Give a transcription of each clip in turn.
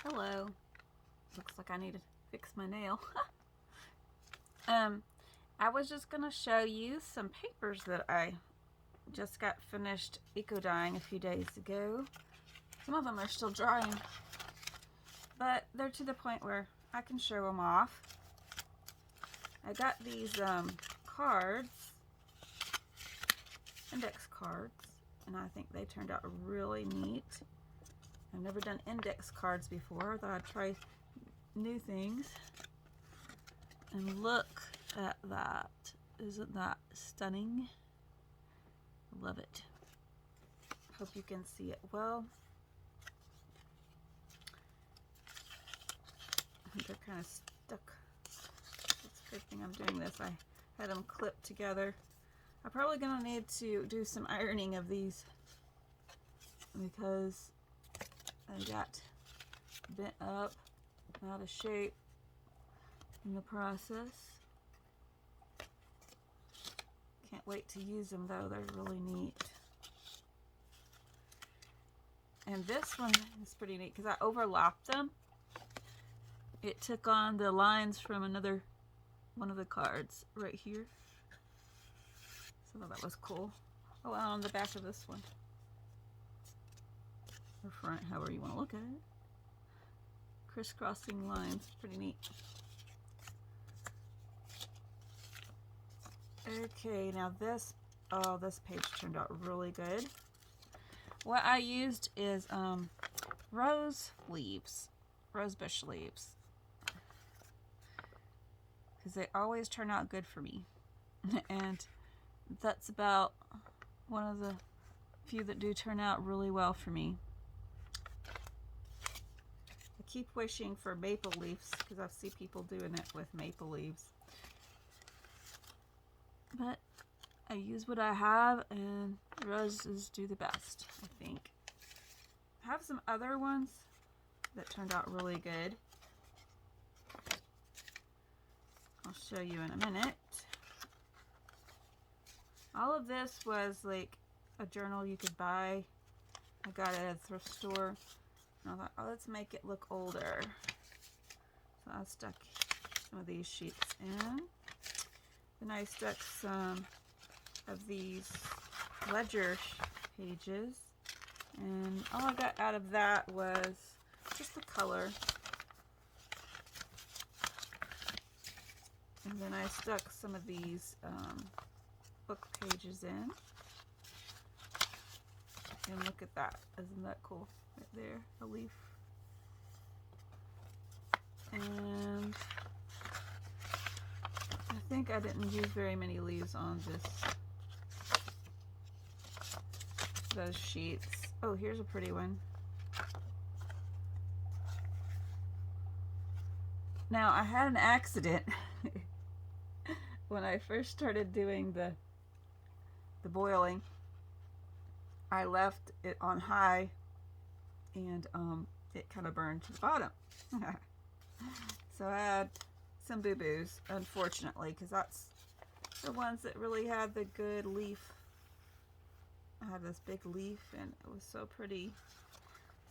Hello. Looks like I need to fix my nail. I was just gonna show you some papers that I just got finished eco dyeing a few days ago. Some of them are still drying, but they're to the point where I can show them off. I got these cards, index cards, and I think they turned out really neat. I've never done index cards before. I thought I'd try new things. And look at that. Isn't that stunning? Love it. Hope you can see it well. I think they're kind of stuck. It's a good thing I'm doing this. I had them clipped together. I'm probably going to need to do some ironing of these because I got bent up, out of shape in the process. Can't wait to use them though, they're really neat. And this one is pretty neat because I overlapped them. It took on the lines from another one of the cards right here. So that was cool. Oh, and on the back of this one. Or front, however you want to look at it. Crisscrossing lines, pretty neat. Okay, now this page turned out really good. What I used is rose bush leaves, because they always turn out good for me. And that's about one of the few that do turn out really well for me. I keep wishing for maple leaves because I see people doing it with maple leaves. But I use what I have, and roses do the best, I think. I have some other ones that turned out really good. I'll show you in a minute. All of this was like a journal you could buy. I got it at a thrift store. And I thought, oh, let's make it look older. So I stuck some of these sheets in. Then I stuck some of these ledger pages. And all I got out of that was just the color. And then I stuck some of these book pages in. And look at that. Isn't that cool? Right there, a leaf. And I think I didn't use very many leaves on those sheets. Oh, here's a pretty one. Now, I had an accident when I first started doing the boiling. I left it on high, and it kind of burned to the bottom. So I had some boo-boos, unfortunately, because that's the ones that really had the good leaf. I had this big leaf, and it was so pretty.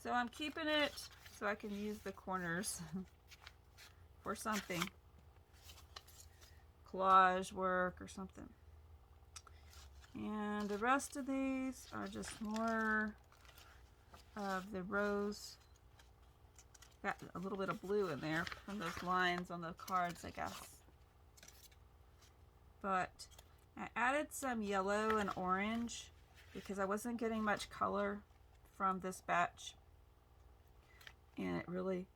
So I'm keeping it so I can use the corners for something. Collage work or something. And the rest of these are just more of the rose. Got a little bit of blue in there from those lines on the cards, I guess. But I added some yellow and orange because I wasn't getting much color from this batch. And it really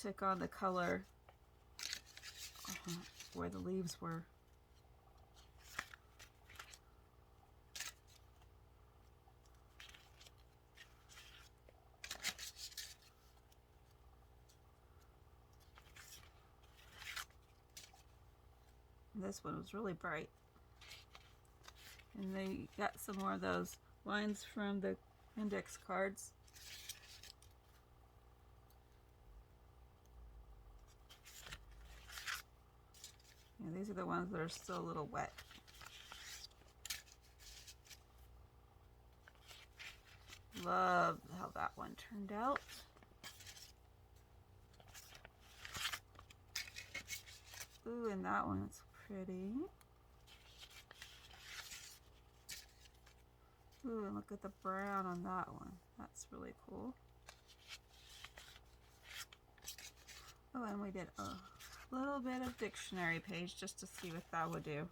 took on the color where the leaves were. This one was really bright. And they got some more of those lines from the index cards. Yeah, these are the ones that are still a little wet. Love how that one turned out. Ooh, and that one's pretty. Ooh, and look at the brown on that one. That's really cool. Oh, and we did a little bit of dictionary page just to see what that would do.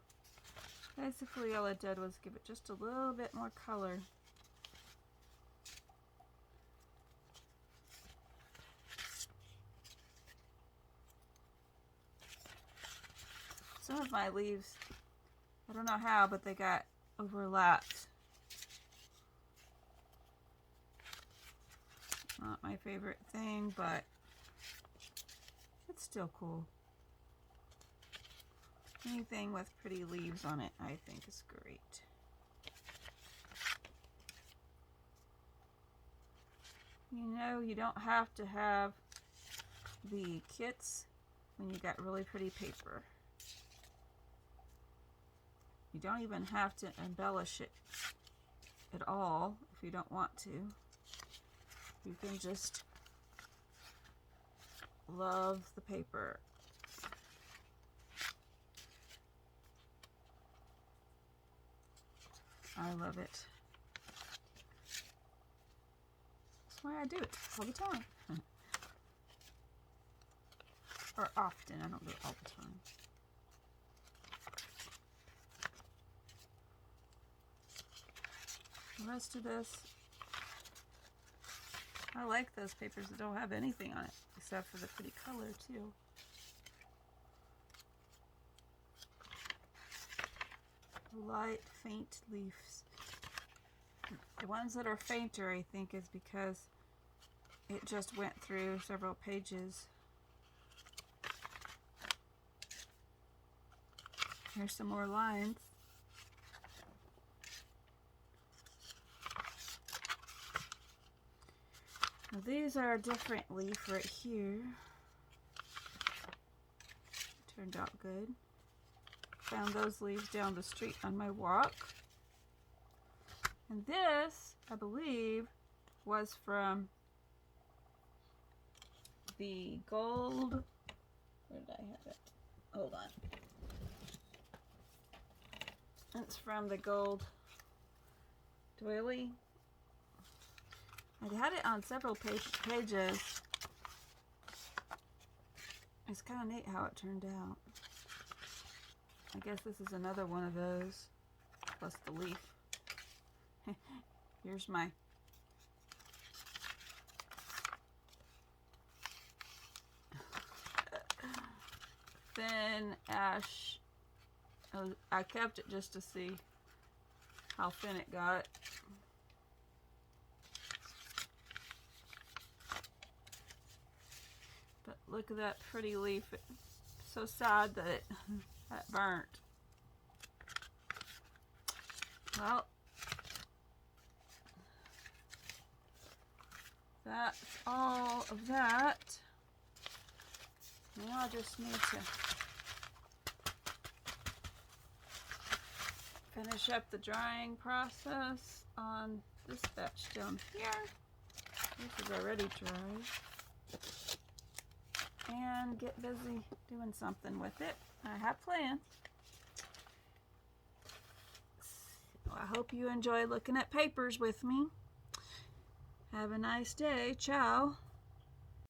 Basically, all it did was give it just a little bit more color. Some of my leaves, I don't know how, but they got overlapped. Not my favorite thing, but it's still cool. Anything with pretty leaves on it, I think, is great. You know, you don't have to have the kits when you got really pretty paper. You don't even have to embellish it at all if you don't want to. You can just love the paper. I love it. That's why I do it all the time. Or often, I don't do it all the time. The rest of this, I like those papers that don't have anything on it except for the pretty color too. Light, faint leaves. The ones that are fainter, I think, is because it just went through several pages. Here's some more lines. Now these are a different leaf right here. Turned out good. Found those leaves down the street on my walk. And this, I believe, was from the gold. Where did I have it? Hold on. It's from the gold doily. I had it on several pages. It's kind of neat how it turned out. I guess this is another one of those, plus the leaf. Here's my thin ash. I kept it just to see how thin it got. But look at that pretty leaf. It's so sad that it got burnt. Well, that's all of that. Now I just need to finish up the drying process on this batch down here. This is already dry. And get busy doing something with it. I have plans. So I hope you enjoy looking at papers with me. Have a nice day. Ciao.